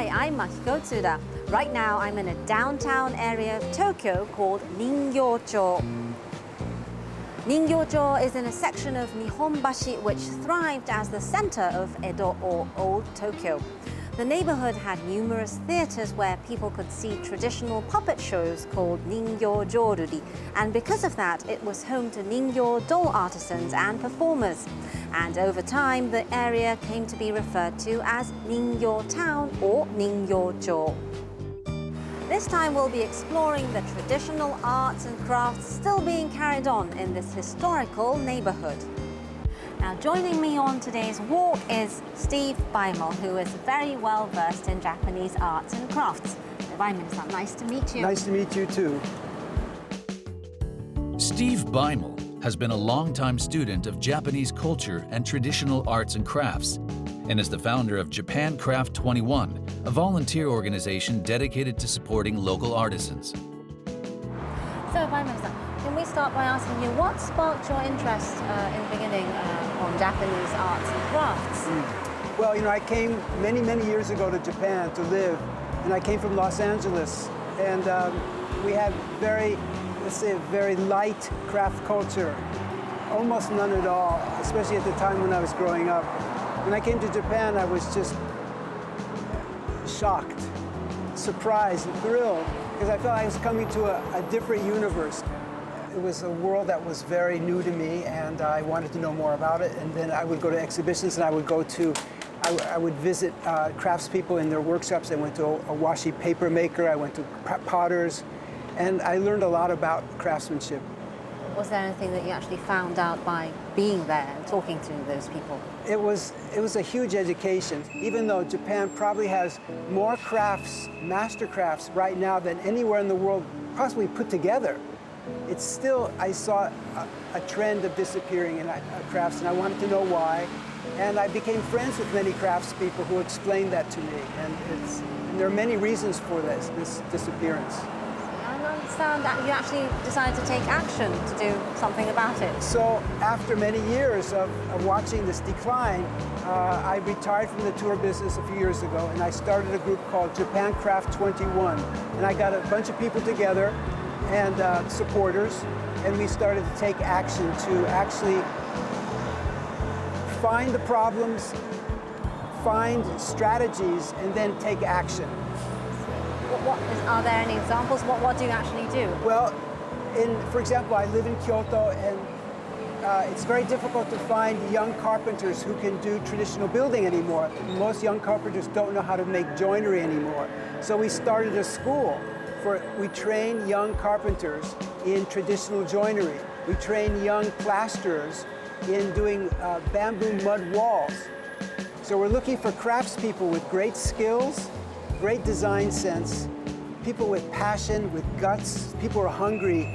Hi, I'm Makiko Tsuda. Right now I'm in a downtown area of Tokyo called Ningyocho. Ningyocho is in a section of Nihonbashi which thrived as the center of Edo or Old Tokyo. The neighborhood had numerous theaters where people could see traditional puppet shows called Ningyojo, and because of that, it was home to Ningyo doll artisans and performers. And over time, the area came to be referred to as Ningyo Town or Ningyocho. This time we'll be exploring the traditional arts and crafts still being carried on in this historical neighborhood. Now, joining me on today's walk is Steve Beimel, who is very well versed in Japanese arts and crafts. Beimel-san, nice to meet you. Nice to meet you too. Steve Beimel has been a longtime student of Japanese culture and traditional arts and crafts, and is the founder of Japan Craft 21, a volunteer organization dedicated to supporting local artisans. So, Beimel-san, can we start by asking you what sparked your interest in the beginning on Japanese arts and crafts? Well, I came many, many years ago to Japan to live, and I came from Los Angeles, and we had let's say, a very light craft culture, almost none at all, especially at the time when I was growing up. When I came to Japan, I was just shocked, surprised, and thrilled, because I felt I was coming to a different universe. It was a world that was very new to me, and I wanted to know more about it. And then I would go to exhibitions, and I would visit craftspeople in their workshops. I went to a washi paper maker, I went to potters, and I learned a lot about craftsmanship. Was there anything that you actually found out by being there and talking to those people? It was a huge education. Even though Japan probably has more crafts, master crafts right now than anywhere in the world possibly put together, it's still, I saw a trend of disappearing in crafts, and I wanted to know why. And I became friends with many craftspeople who explained that to me. And there are many reasons for this disappearance. I understand that you actually decided to take action to do something about it. So after many years of watching this decline, I retired from the tour business a few years ago, and I started a group called Japan Craft 21. And I got a bunch of people together and supporters, and we started to take action to actually find the problems, find strategies, and then take action. Are there any examples? What do you actually do? Well, for example, I live in Kyoto, and it's very difficult to find young carpenters who can do traditional building anymore. Most young carpenters don't know how to make joinery anymore. So we started a school. We train young carpenters in traditional joinery. We train young plasterers in doing bamboo mud walls. So we're looking for craftspeople with great skills, great design sense, people with passion, with guts, people who are hungry,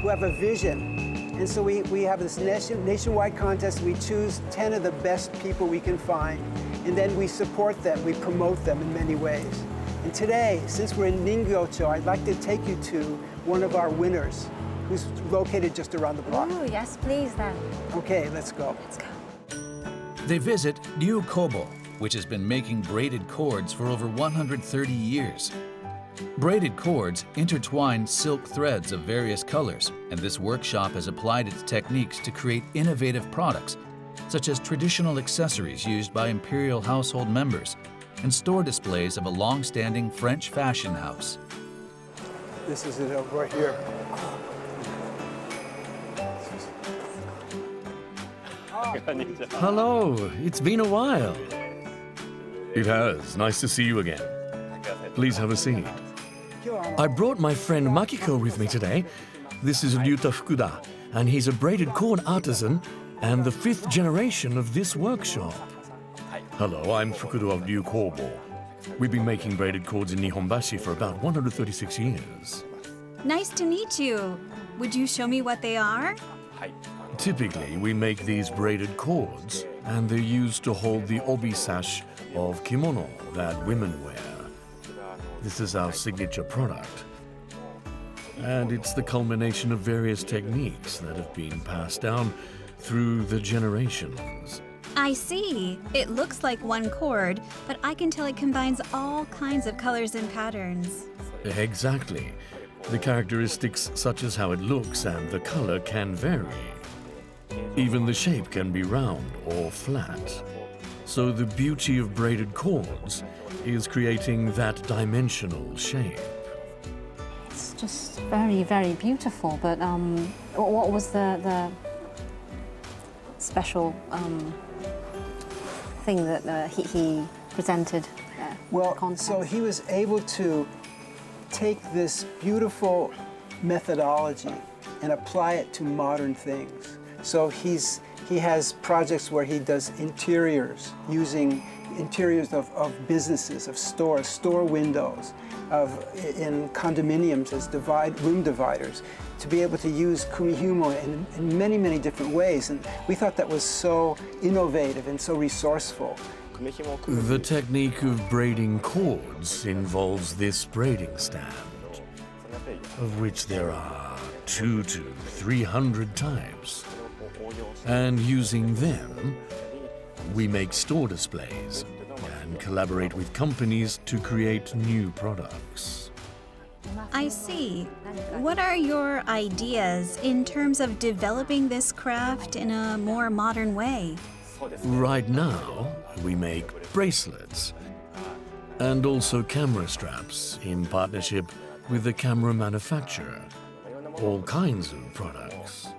who have a vision. And so we have this nationwide contest. We choose 10 of the best people we can find, and then we support them, we promote them in many ways. And today, since we're in Ningyocho, I'd like to take you to one of our winners, who's located just around the block. Oh, yes, please then. Okay, let's go. Let's go. They visit Ryu Kobo, which has been making braided cords for over 130 years. Braided cords intertwine silk threads of various colors, and this workshop has applied its techniques to create innovative products, such as traditional accessories used by imperial household members and store displays of a long-standing French fashion house. This is it right here. Hello, it's been a while. It has. Nice to see you again. Please have a seat. I brought my friend Makiko with me today. This is Ryuta Fukuda, and he's a braided cord artisan and the 5th generation of this workshop. Hello, I'm Fukuda of Ryu Kobo. We've been making braided cords in Nihonbashi for about 136 years. Nice to meet you. Would you show me what they are? Typically, we make these braided cords, and they're used to hold the obi sash of kimono that women wear. This is our signature product. And it's the culmination of various techniques that have been passed down through the generations. I see. It looks like one cord, but I can tell it combines all kinds of colors and patterns. Exactly. The characteristics such as how it looks and the color can vary. Even the shape can be round or flat. So the beauty of braided cords is creating that dimensional shape. It's just very, very beautiful. But what was the special thing that he presented? Well, so he was able to take this beautiful methodology and apply it to modern things. So he has projects where he does interiors, using interiors of businesses, of stores, store windows, in condominiums as room dividers, to be able to use kumihumo in many, many different ways. And we thought that was so innovative and so resourceful. The technique of braiding cords involves this braiding stand, of which there are 200 to 300 types. And using them, we make store displays and collaborate with companies to create new products. I see. What are your ideas in terms of developing this craft in a more modern way? Right now, we make bracelets and also camera straps in partnership with the camera manufacturer. All kinds of products.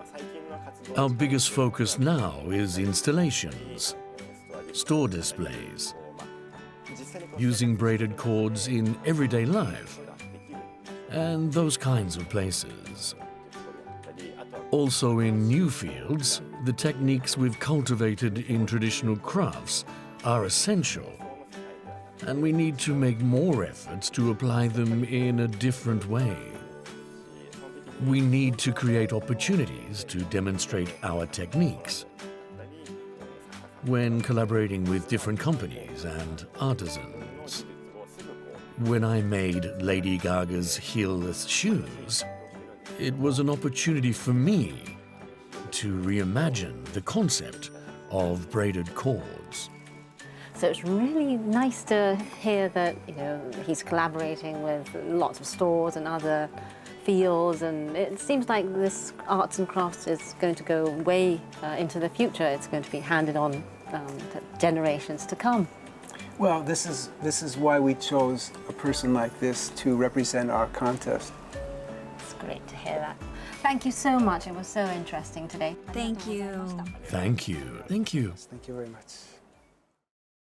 Our biggest focus now is installations, store displays, using braided cords in everyday life, and those kinds of places. Also in new fields, the techniques we've cultivated in traditional crafts are essential, and we need to make more efforts to apply them in a different way. We need to create opportunities to demonstrate our techniques. When collaborating with different companies and artisans. When I made Lady Gaga's heelless shoes, it was an opportunity for me to reimagine the concept of braided cords. So it's really nice to hear that he's collaborating with lots of stores and other fields, and it seems like this arts and crafts is going to go way into the future. It's going to be handed on to generations to come. Well, this is why we chose a person like this to represent our contest. It's great to hear that. Thank you so much. It was so interesting today. Thank you. Thank you. Thank you. Thank you very much.